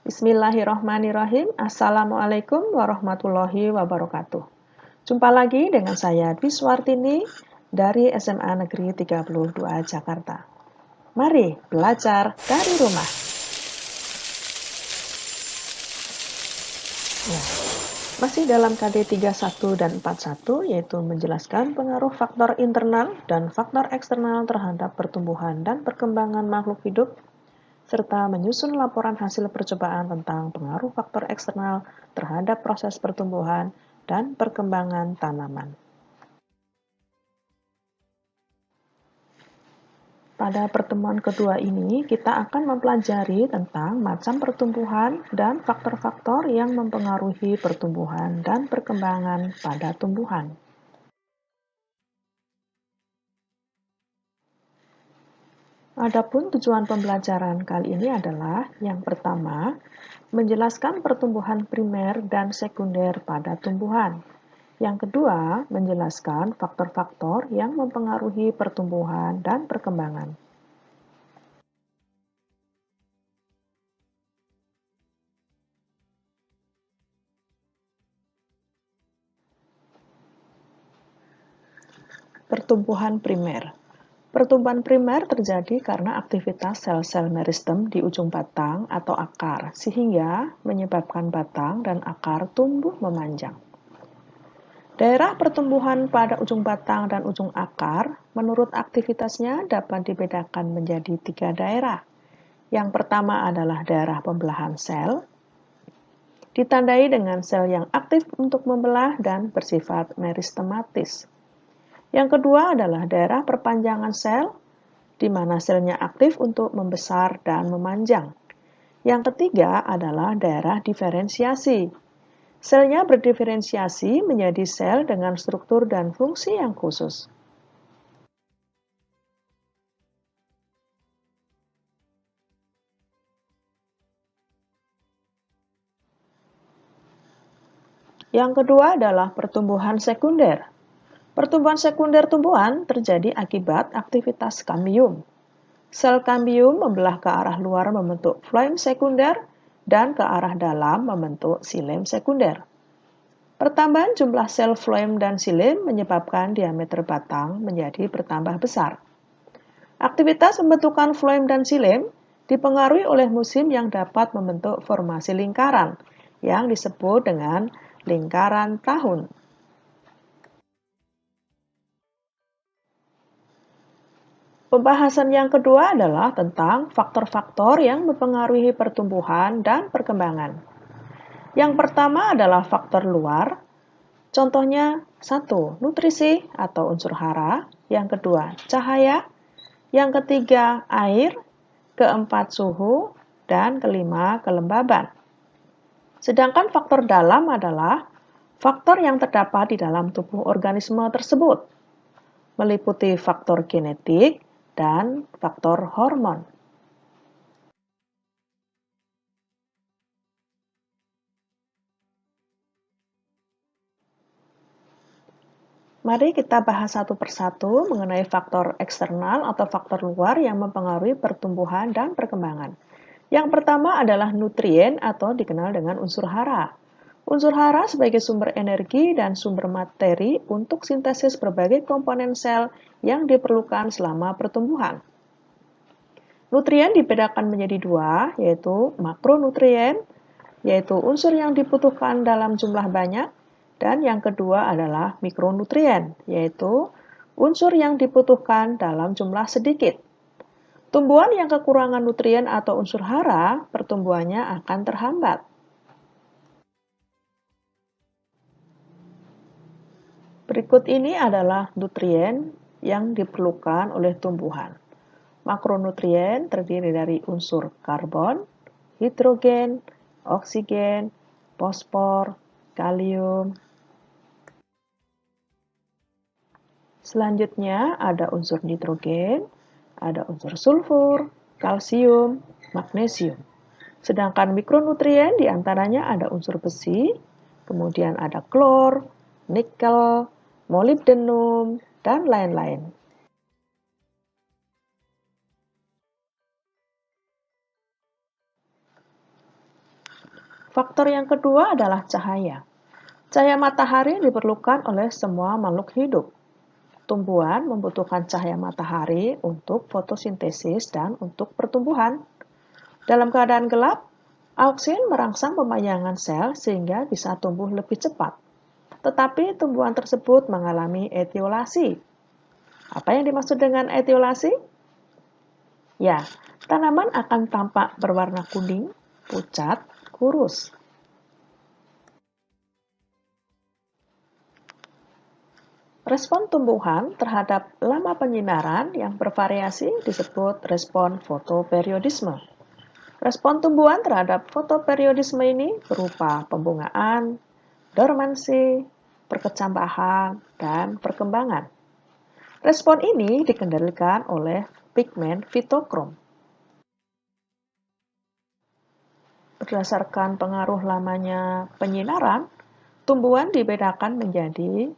Bismillahirrahmanirrahim. Assalamualaikum warahmatullahi wabarakatuh. Jumpa lagi dengan saya Dwi Swartini dari SMA Negeri 32 Jakarta. Mari belajar dari rumah. Ya, masih dalam KD 31 dan 41, yaitu menjelaskan pengaruh faktor internal dan faktor eksternal terhadap pertumbuhan dan perkembangan makhluk hidup, serta menyusun laporan hasil percobaan tentang pengaruh faktor eksternal terhadap proses pertumbuhan dan perkembangan tanaman. Pada pertemuan kedua ini, kita akan mempelajari tentang macam pertumbuhan dan faktor-faktor yang mempengaruhi pertumbuhan dan perkembangan pada tumbuhan. Adapun tujuan pembelajaran kali ini adalah yang pertama, menjelaskan pertumbuhan primer dan sekunder pada tumbuhan. Yang kedua, menjelaskan faktor-faktor yang mempengaruhi pertumbuhan dan perkembangan. Pertumbuhan primer. Pertumbuhan primer terjadi karena aktivitas sel-sel meristem di ujung batang atau akar, sehingga menyebabkan batang dan akar tumbuh memanjang. Daerah pertumbuhan pada ujung batang dan ujung akar, menurut aktivitasnya dapat dibedakan menjadi 3 daerah. Yang pertama adalah daerah pembelahan sel, ditandai dengan sel yang aktif untuk membelah dan bersifat meristematis. Yang kedua adalah daerah perpanjangan sel, di mana selnya aktif untuk membesar dan memanjang. Yang ketiga adalah daerah diferensiasi. Selnya berdiferensiasi menjadi sel dengan struktur dan fungsi yang khusus. Yang kedua adalah pertumbuhan sekunder. Pertumbuhan sekunder tumbuhan terjadi akibat aktivitas kambium. Sel kambium membelah ke arah luar membentuk floem sekunder dan ke arah dalam membentuk xilem sekunder. Pertambahan jumlah sel floem dan xilem menyebabkan diameter batang menjadi bertambah besar. Aktivitas pembentukan floem dan xilem dipengaruhi oleh musim yang dapat membentuk formasi lingkaran yang disebut dengan lingkaran tahun. Pembahasan yang kedua adalah tentang faktor-faktor yang mempengaruhi pertumbuhan dan perkembangan. Yang pertama adalah faktor luar. Contohnya 1. Nutrisi atau unsur hara. Yang kedua, cahaya. Yang ketiga, air. Keempat, suhu. Dan kelima, kelembaban. Sedangkan faktor dalam adalah faktor yang terdapat di dalam tubuh organisme tersebut, meliputi faktor genetik dan faktor hormon. Mari kita bahas satu persatu mengenai faktor eksternal atau faktor luar yang mempengaruhi pertumbuhan dan perkembangan. Yang pertama adalah nutrien atau dikenal dengan unsur hara. Unsur hara sebagai sumber energi dan sumber materi untuk sintesis berbagai komponen sel yang diperlukan selama pertumbuhan. Nutrien dibedakan menjadi 2, yaitu makronutrien, yaitu unsur yang dibutuhkan dalam jumlah banyak, dan yang kedua adalah mikronutrien, yaitu unsur yang dibutuhkan dalam jumlah sedikit. Tumbuhan yang kekurangan nutrien atau unsur hara, pertumbuhannya akan terhambat. Berikut ini adalah nutrien yang diperlukan oleh tumbuhan. Makronutrien terdiri dari unsur karbon, hidrogen, oksigen, fosfor, kalium. Selanjutnya ada unsur nitrogen, ada unsur sulfur, kalsium, magnesium. Sedangkan mikronutrien diantaranya ada unsur besi, kemudian ada klor, nikel, molibdenum, dan lain-lain. Faktor yang kedua adalah cahaya. Cahaya matahari diperlukan oleh semua makhluk hidup. Tumbuhan membutuhkan cahaya matahari untuk fotosintesis dan untuk pertumbuhan. Dalam keadaan gelap, auksin merangsang pemayangan sel sehingga bisa tumbuh lebih cepat. Tetapi tumbuhan tersebut mengalami etiolasi. Apa yang dimaksud dengan etiolasi? Ya, tanaman akan tampak berwarna kuning, pucat, kurus. Respon tumbuhan terhadap lama penyinaran yang bervariasi disebut respon fotoperiodisme. Respon tumbuhan terhadap fotoperiodisme ini berupa pembungaan, dormansi, perkecambahan, dan perkembangan. Respon ini dikendalikan oleh pigmen fitokrom. Berdasarkan pengaruh lamanya penyinaran, tumbuhan dibedakan menjadi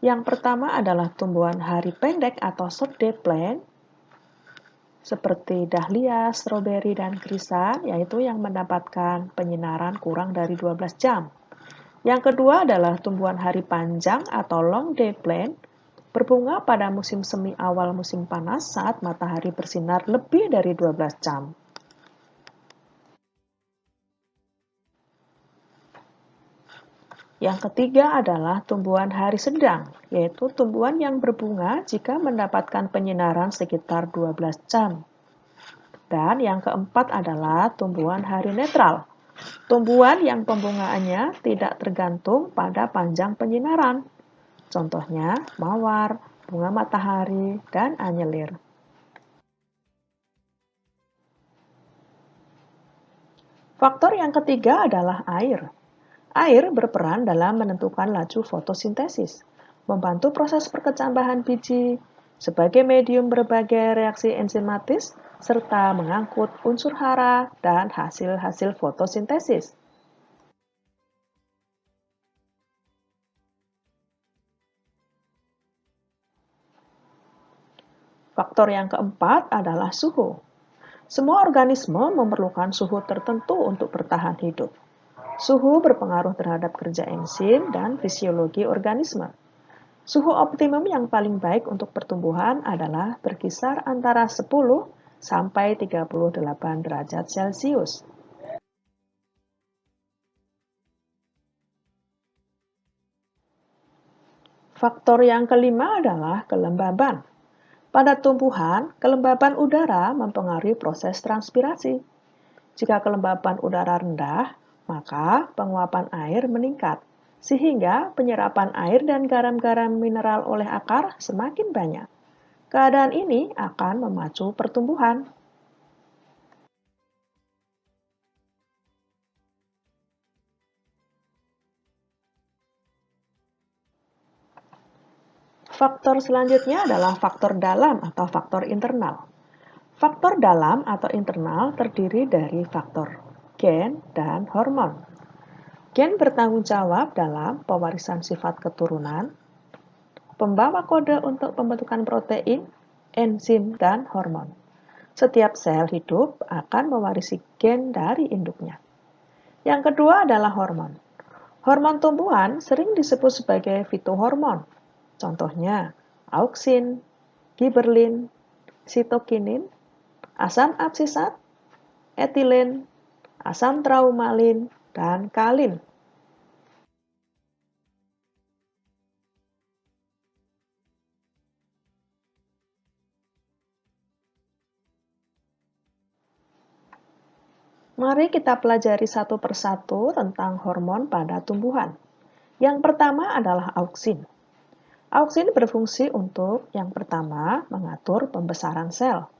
yang pertama adalah tumbuhan hari pendek atau short day plant, seperti dahlia, stroberi, dan krisan, yaitu yang mendapatkan penyinaran kurang dari 12 jam. Yang kedua adalah tumbuhan hari panjang atau long day plant, berbunga pada musim semi awal musim panas saat matahari bersinar lebih dari 12 jam. Yang ketiga adalah tumbuhan hari sedang, yaitu tumbuhan yang berbunga jika mendapatkan penyinaran sekitar 12 jam. Dan yang keempat adalah tumbuhan hari netral, tumbuhan yang pembungaannya tidak tergantung pada panjang penyinaran. Contohnya mawar, bunga matahari, dan anyelir. Faktor yang ketiga adalah air. Air berperan dalam menentukan laju fotosintesis, membantu proses perkecambahan biji, sebagai medium berbagai reaksi enzimatis, serta mengangkut unsur hara dan hasil-hasil fotosintesis. Faktor yang keempat adalah suhu. Semua organisme memerlukan suhu tertentu untuk bertahan hidup. Suhu berpengaruh terhadap kerja enzim dan fisiologi organisme. Suhu optimum yang paling baik untuk pertumbuhan adalah berkisar antara 10 sampai 38 derajat Celcius. Faktor yang kelima adalah kelembaban. Pada tumbuhan, kelembaban udara mempengaruhi proses transpirasi. Jika kelembaban udara rendah, maka penguapan air meningkat, sehingga penyerapan air dan garam-garam mineral oleh akar semakin banyak. Keadaan ini akan memacu pertumbuhan. Faktor selanjutnya adalah faktor dalam atau faktor internal. Faktor dalam atau internal terdiri dari faktor gen dan hormon. Gen bertanggung jawab dalam pewarisan sifat keturunan, pembawa kode untuk pembentukan protein, enzim, dan hormon. Setiap sel hidup akan mewarisi gen dari induknya. Yang kedua adalah hormon. Hormon tumbuhan sering disebut sebagai fitohormon. Contohnya auksin, giberlin, sitokinin, asam absisat, etilen, asam traumalin, dan kalin. Mari kita pelajari satu persatu tentang hormon pada tumbuhan. Yang pertama adalah auksin. Auksin berfungsi untuk, yang pertama, mengatur pembesaran sel.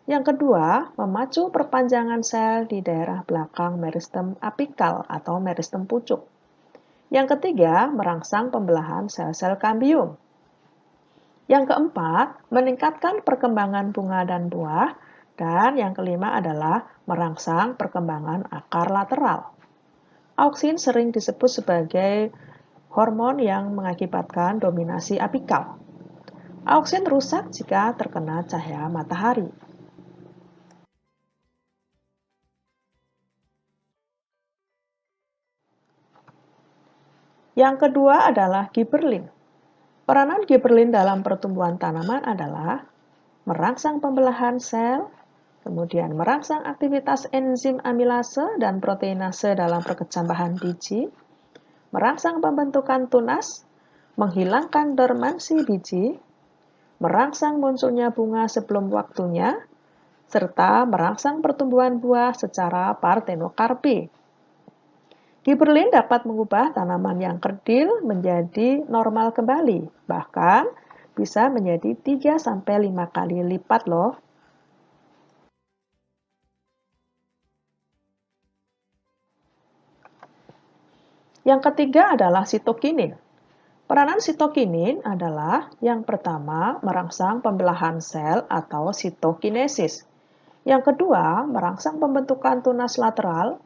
Yang kedua, memacu perpanjangan sel di daerah belakang meristem apikal atau meristem pucuk. Yang ketiga, merangsang pembelahan sel-sel kambium. Yang keempat, meningkatkan perkembangan bunga dan buah. Dan yang kelima adalah merangsang perkembangan akar lateral. Auksin sering disebut sebagai hormon yang mengakibatkan dominasi apikal. Auksin rusak jika terkena cahaya matahari. Yang kedua adalah gibberellin. Peranan gibberellin dalam pertumbuhan tanaman adalah merangsang pembelahan sel, kemudian merangsang aktivitas enzim amilase dan proteinase dalam perkecambahan biji, merangsang pembentukan tunas, menghilangkan dormansi biji, merangsang munculnya bunga sebelum waktunya, serta merangsang pertumbuhan buah secara partenokarpi. Gibberellin dapat mengubah tanaman yang kerdil menjadi normal kembali, bahkan bisa menjadi 3-5 kali lipat loh. Yang ketiga adalah sitokinin. Peranan sitokinin adalah yang pertama merangsang pembelahan sel atau sitokinesis. Yang kedua, merangsang pembentukan tunas lateral.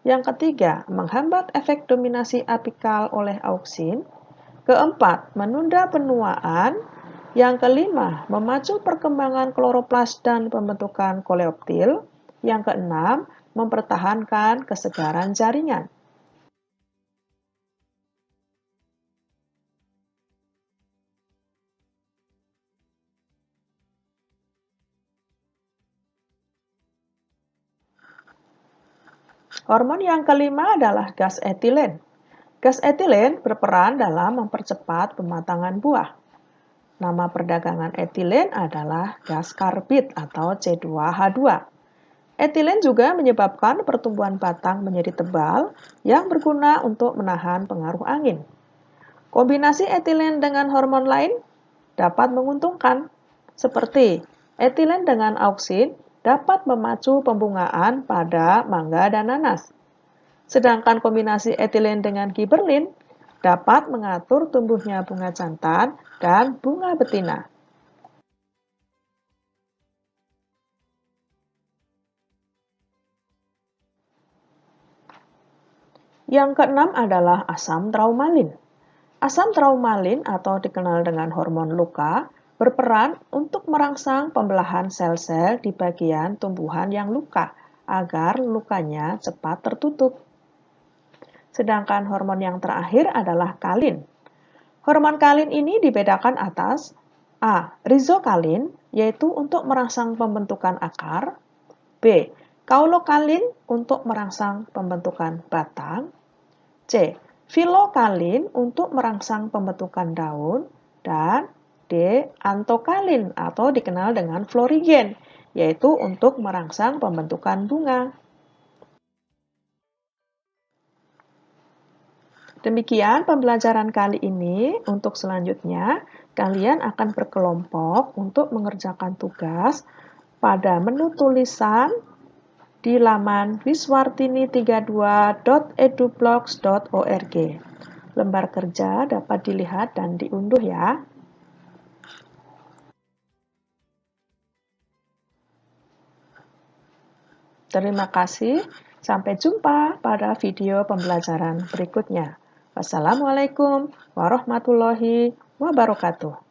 Yang ketiga, menghambat efek dominasi apikal oleh auksin. Keempat, menunda penuaan. Yang kelima, memacu perkembangan kloroplas dan pembentukan koleoptil. Yang keenam, mempertahankan kesegaran jaringan. Hormon yang kelima adalah gas etilen. Gas etilen berperan dalam mempercepat pematangan buah. Nama perdagangan etilen adalah gas karbit atau C2H2. Etilen juga menyebabkan pertumbuhan batang menjadi tebal yang berguna untuk menahan pengaruh angin. Kombinasi etilen dengan hormon lain dapat menguntungkan, seperti etilen dengan auksin dapat memacu pembungaan pada mangga dan nanas. Sedangkan kombinasi etilen dengan gibberellin dapat mengatur tumbuhnya bunga jantan dan bunga betina. Yang keenam adalah asam traumalin. Asam traumalin atau dikenal dengan hormon luka berperan untuk merangsang pembelahan sel-sel di bagian tumbuhan yang luka agar lukanya cepat tertutup. Sedangkan hormon yang terakhir adalah kalin. Hormon kalin ini dibedakan atas A. Rizokalin, yaitu untuk merangsang pembentukan akar. B. Kaulokalin untuk merangsang pembentukan batang. C. Filokalin untuk merangsang pembentukan daun. Dan D. Antokalin atau dikenal dengan florigen, yaitu untuk merangsang pembentukan bunga. Demikian pembelajaran kali ini. Untuk selanjutnya, kalian akan berkelompok untuk mengerjakan tugas pada menu tulisan di laman wiswartini32.edublogs.org. Lembar kerja dapat dilihat dan diunduh ya. Terima kasih. Sampai jumpa pada video pembelajaran berikutnya. Wassalamualaikum warahmatullahi wabarakatuh.